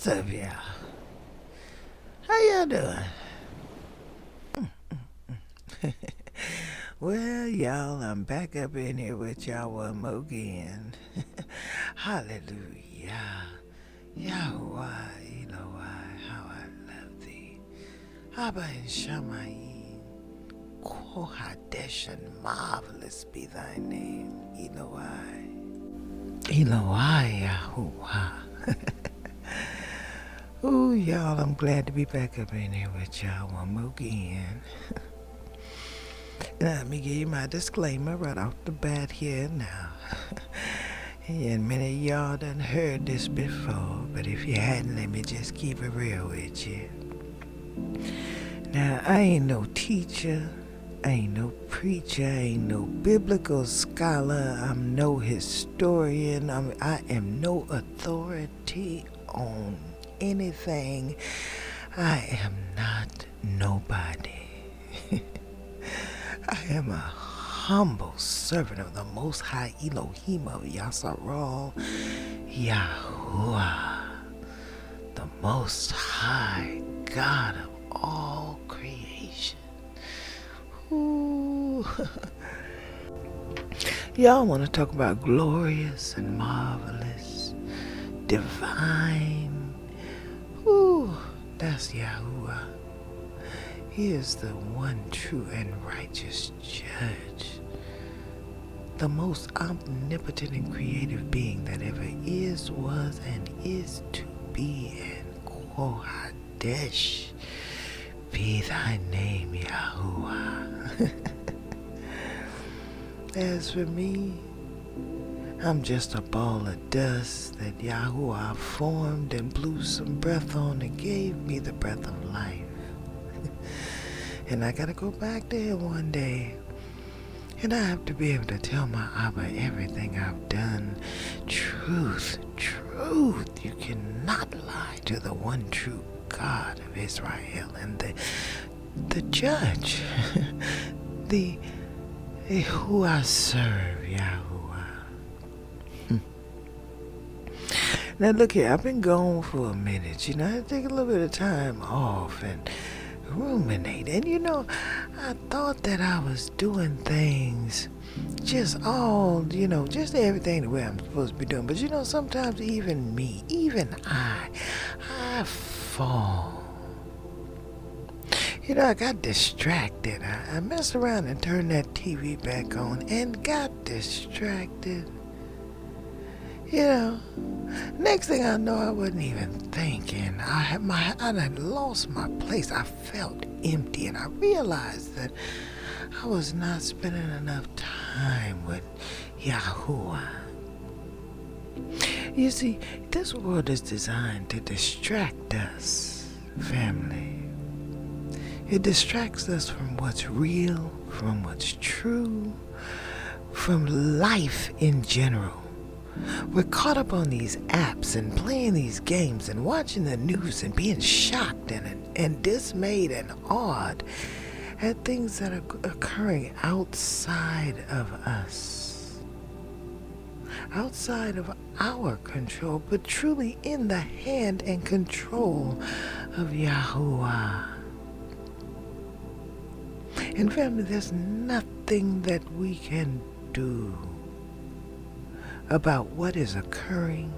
What's up, y'all? How y'all doing? Well, y'all, I'm back up in here with y'all one more again. Hallelujah. Yahweh, Elohai, how I love thee. Abba and Shamayim, Kohadesh and marvelous be thy name, Elohai. Elohai, Yahuwah. Ooh, y'all, I'm glad to be back up in here with y'all one more again. Let me give you my disclaimer right off the bat here now. And many of y'all done heard this before, but if you hadn't, let me just keep it real with you. Now, I ain't no teacher, I ain't no preacher, I ain't no biblical scholar, I'm no historian, I am no authority on anything. I am not nobody. I am a humble servant of the Most High Elohim of Yasharal, Yahuwah, the Most High God of all creation. Ooh. Y'all want to talk about glorious and marvelous, divine. Ooh, that's Yahuwah. He is the one true and righteous judge, the most omnipotent and creative being that ever is, was, and is to be, and Kohadesh be thy name, Yahuwah. As for me, I'm just a ball of dust that Yahuwah formed and blew some breath on and gave me the breath of life. And I gotta go back there one day. And I have to be able to tell my Abba everything I've done. Truth. You cannot lie to the one true God of Israel and the judge. Who I serve, Yahuwah. Now look here, I've been gone for a minute. I take a little bit of time off and ruminate. And I thought that I was doing things just just everything the way I'm supposed to be doing. But sometimes even me, I fall. I got distracted. I messed around and turned that TV back on and got distracted. Next thing I know, I wasn't even thinking. I had lost my place. I felt empty, and I realized that I was not spending enough time with Yahuwah. You see, this world is designed to distract us, family. It distracts us from what's real, from what's true, from life in general. We're caught up on these apps and playing these games and watching the news and being shocked and dismayed and awed at things that are occurring outside of us, outside of our control, but truly in the hand and control of Yahuwah. And family, there's nothing that we can do about what is occurring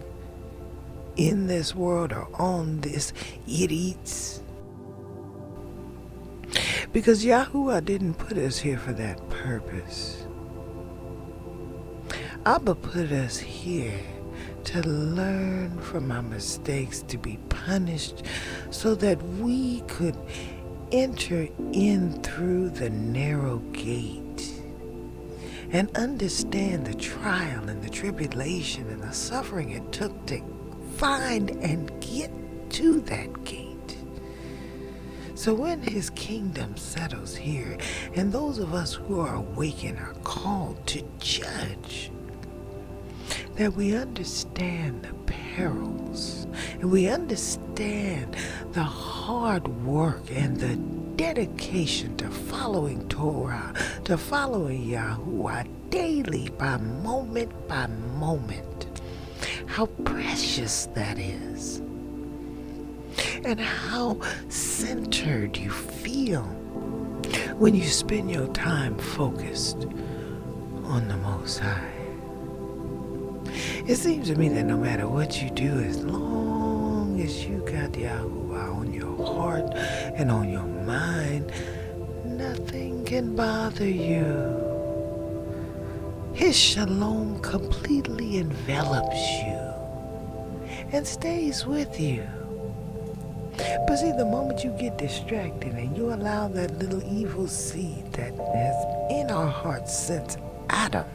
in this world or on this eats. Because Yahuwah didn't put us here for that purpose. Abba put us here to learn from our mistakes, to be punished, so that we could enter in through the narrow gate and understand the trial and the tribulation and the suffering it took to find and get to that gate. So when his kingdom settles here, and those of us who are awakened are called to judge, that we understand the perils, and we understand the hard work and the dedication to following Torah, to following Yahuwah daily, by moment, how precious that is. and how centered you feel when you spend your time focused on the Most High. It seems to me that no matter what you do, as long as you got Yahuwah on your heart and on your mind, nothing can bother you. His shalom completely envelops you and stays with you. But see, the moment you get distracted and you allow that little evil seed that is in our hearts since Adam,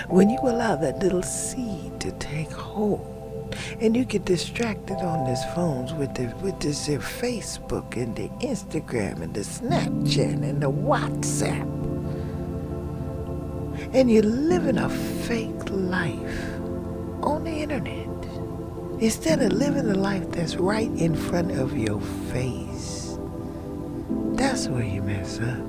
when you allow that little seed to take hold and you get distracted on these phones with this Facebook and the Instagram and the Snapchat and the WhatsApp, and you're living a fake life on the internet instead of living the life that's right in front of your face, that's where you mess up.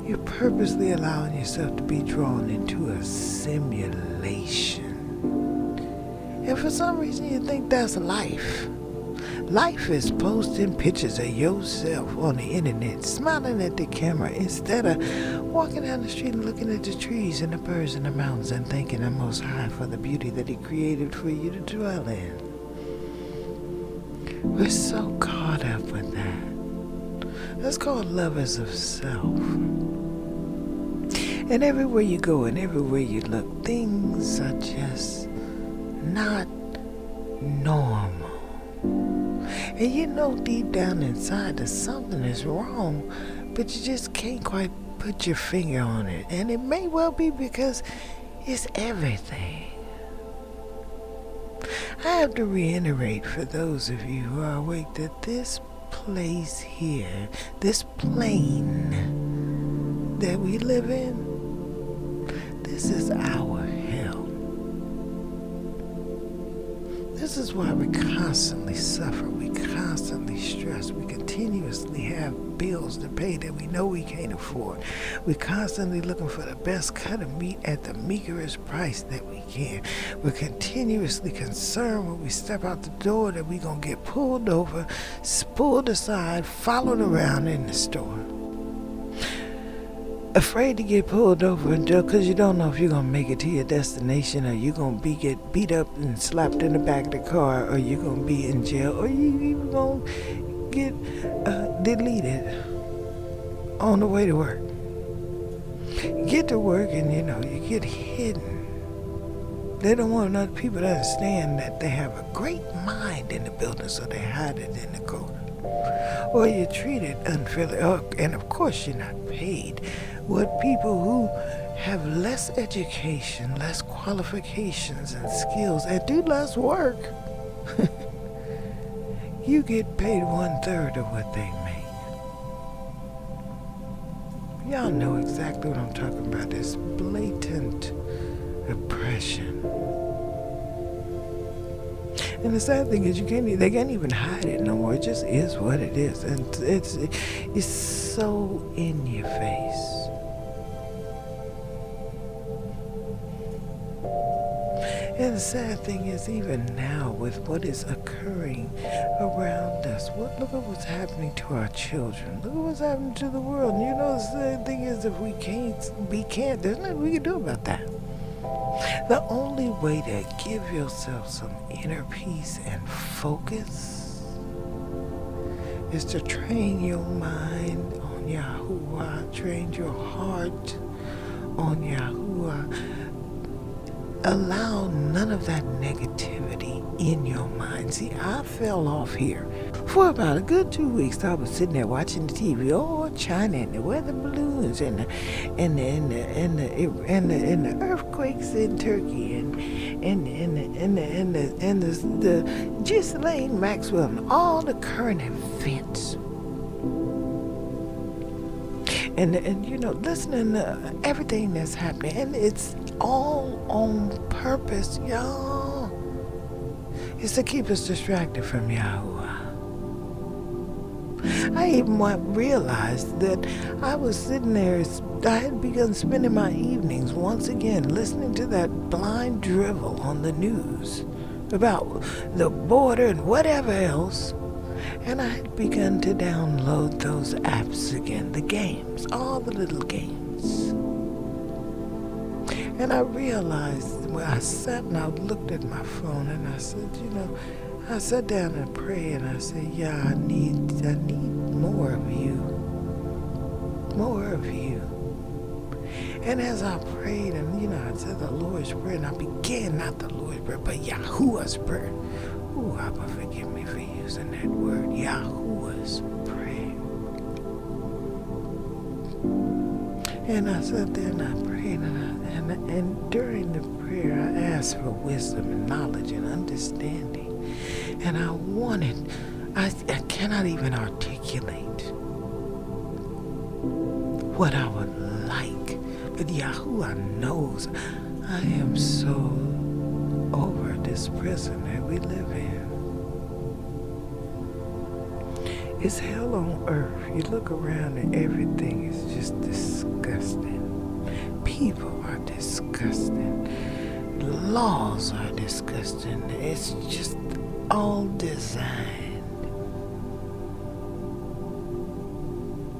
You're purposely allowing yourself to be drawn into a simulation. And for some reason you think that's life. Life is posting pictures of yourself on the internet, smiling at the camera, instead of walking down the street and looking at the trees and the birds and the mountains and thanking the Most High for the beauty that He created for you to dwell in. We're so caught up with that. That's called lovers of self. And everywhere you go and everywhere you look, things are just not normal. And you know deep down inside that something is wrong, but you just can't quite put your finger on it. And it may well be because it's everything. I have to reiterate for those of you who are awake that this place here, this plane that we live in, this is our hell. This is why we constantly suffer, we constantly stress, we continuously have bills to pay that we know we can't afford. We're constantly looking for the best cut of meat at the meagerest price that we can. We're continuously concerned when we step out the door that we're going to get pulled over, pulled aside, followed around in the store. Afraid to get pulled over because you don't know if you're going to make it to your destination, or you're going to get beat up and slapped in the back of the car, or you're going to be in jail, or you even going to get deleted on the way to work. You get to work and you get hidden. They don't want other people to understand that they have a great mind in the building, so they hide it in the corner. Or you're treated unfairly, and of course you're not paid. What people who have less education, less qualifications and skills, and do less work, you get paid 1/3 of what they make. Y'all know exactly what I'm talking about. This blatant oppression. And the sad thing is they can't even hide it no more. It just is what it is. And it's so in your face. And the sad thing is, even now, with what is occurring around us, look at what's happening to our children. Look at what's happening to the world. And the sad thing is, if we can't, there's nothing we can do about that. The only way to give yourself some inner peace and focus is to train your mind on Yahuwah, train your heart on Yahuwah. Allow none of that negativity in your mind. See, I fell off here for about a good 2 weeks. I was sitting there watching the TV, China and the weather balloons and the earthquakes in Turkey and the Ghislaine Maxwell and all the current events. And listening to everything that's happening, and it's all on purpose, y'all. It's to keep us distracted from Yahuwah. I even realized that I was sitting there, I had begun spending my evenings once again listening to that blind drivel on the news about the border and whatever else. And I had begun to download those apps again, the games, all the little games. And I realized when I sat and I looked at my phone and I said, I sat down and prayed and I said, yeah, I need more of you. More of you. And as I prayed and, I said the Lord's Prayer, and I began not the Lord's Prayer, but Yahuwah's Prayer. Ooh, Abba, forgive me for using that word, Yahuwah's Prayer. And I sat there and I prayed, and during the prayer, I asked for wisdom and knowledge and understanding. And I cannot even articulate what I would like. But Yahuwah knows I am so over this prison that we live in. It's hell on earth. You look around and everything is just disgusting. People are disgusting. Laws are disgusting. It's just all designed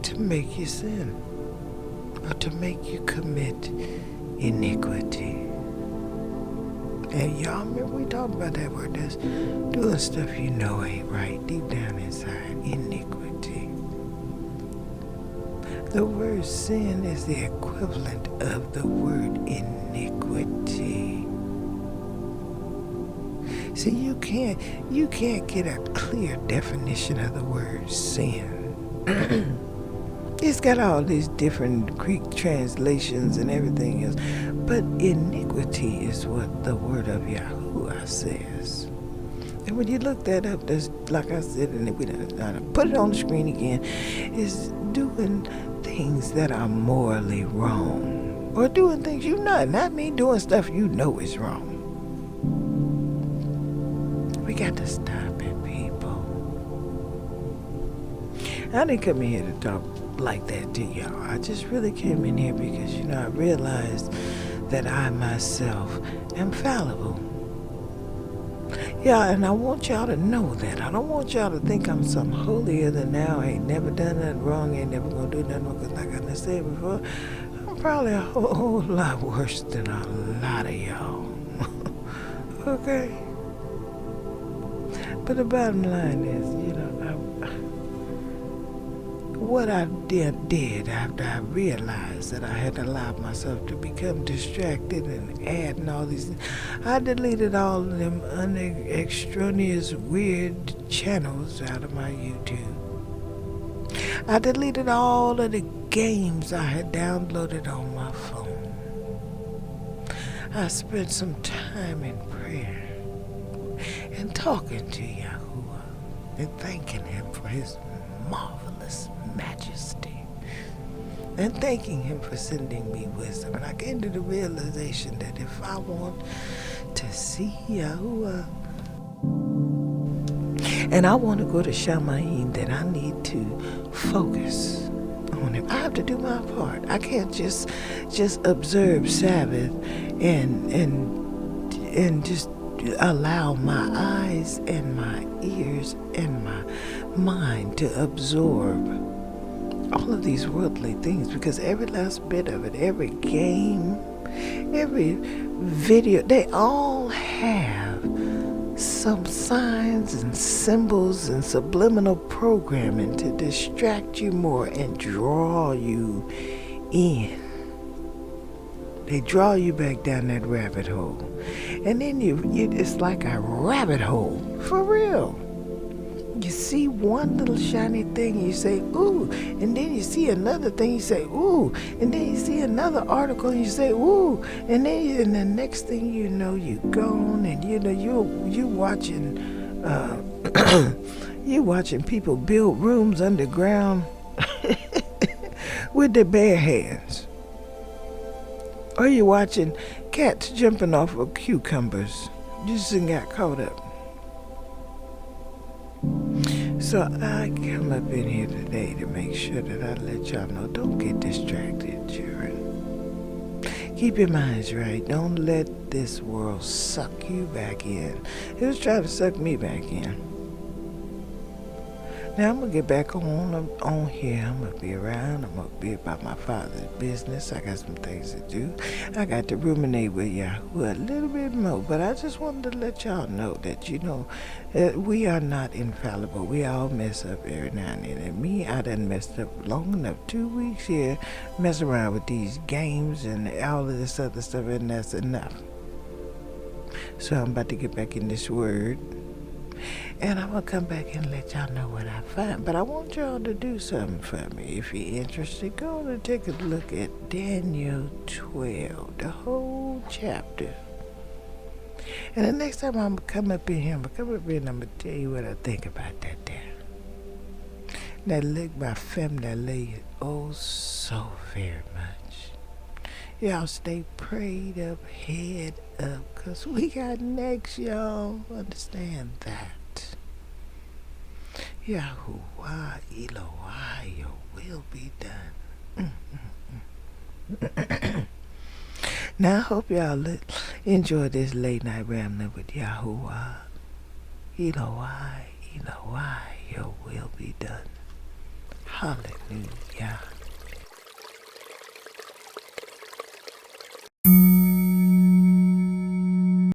to make you sin or to make you commit iniquity. And y'all remember we talked about that word, that's doing stuff ain't right deep down inside. Iniquity. The word sin is the equivalent of the word iniquity. See, you can't get a clear definition of the word sin. It's got all these different Greek translations and everything else. But iniquity is what the word of Yahuwah says. And when you look that up, there's, like I said, and we put it on the screen again, is doing things that are morally wrong. Or doing things not me doing stuff is wrong. We got to stop it, people. I didn't come in here to talk like that to y'all. I just really came in here because, I realized that I myself am fallible. Yeah, and I want y'all to know that. I don't want y'all to think I'm some holier than thou. I ain't never done nothing wrong. Ain't never gonna do nothing wrong. Because like I said before, I'm probably a whole lot worse than a lot of y'all. Okay? But the bottom line is, what I did after I realized that I had allowed myself to become distracted and adding all these things, I deleted all of them extraneous weird channels out of my YouTube. I deleted all of the games I had downloaded on my phone. I spent some time in prayer and talking to Yahuwah and thanking him for his marvelous majesty and thanking him for sending me wisdom. And I came to the realization that if I want to see Yahuwah and I want to go to Shamayim, then I need to focus on him. I have to do my part. I can't just observe Sabbath and just allow my eyes and my ears and my mind to absorb all of these worldly things, because every last bit of it, every game, every video, they all have some signs and symbols and subliminal programming to distract you more and draw you in. They draw you back down that rabbit hole. And then it's like a rabbit hole, for real. You see one little shiny thing and you say, ooh, and then you see another thing, you say, ooh, and then you see another article and you say, ooh, and then and the next thing you know, you're gone, and you watching you watching people build rooms underground with their bare hands. Or you're watching cats jumping off of cucumbers. You just got caught up. So I come up in here today to make sure that I let y'all know, don't get distracted, children. Keep your minds right. Don't let this world suck you back in. It was trying to suck me back in. Now I'm gonna get back on here. I'm gonna be around. I'm gonna be about my father's business. I got some things to do. I got to ruminate with Yahoo a little bit more, but I just wanted to let y'all know that we are not infallible. We all mess up every now and then. And me, I done messed up long enough. 2 weeks here, mess around with these games and all of this other stuff, and that's enough. So I'm about to get back in this word. And I'm going to come back and let y'all know what I find. But I want y'all to do something for me. If you're interested, go and take a look at Daniel 12, the whole chapter. And the next time I'm going to come up in here, and I'm going to tell you what I think about that there. That lick my family, I lay it oh so very much. Y'all stay prayed up, head up, because we got next, y'all. Understand that. YHWH, LNRWY, your will be done. Now, I hope y'all enjoy this late night rambling with YHWH, LNRWY, your will be done. Hallelujah.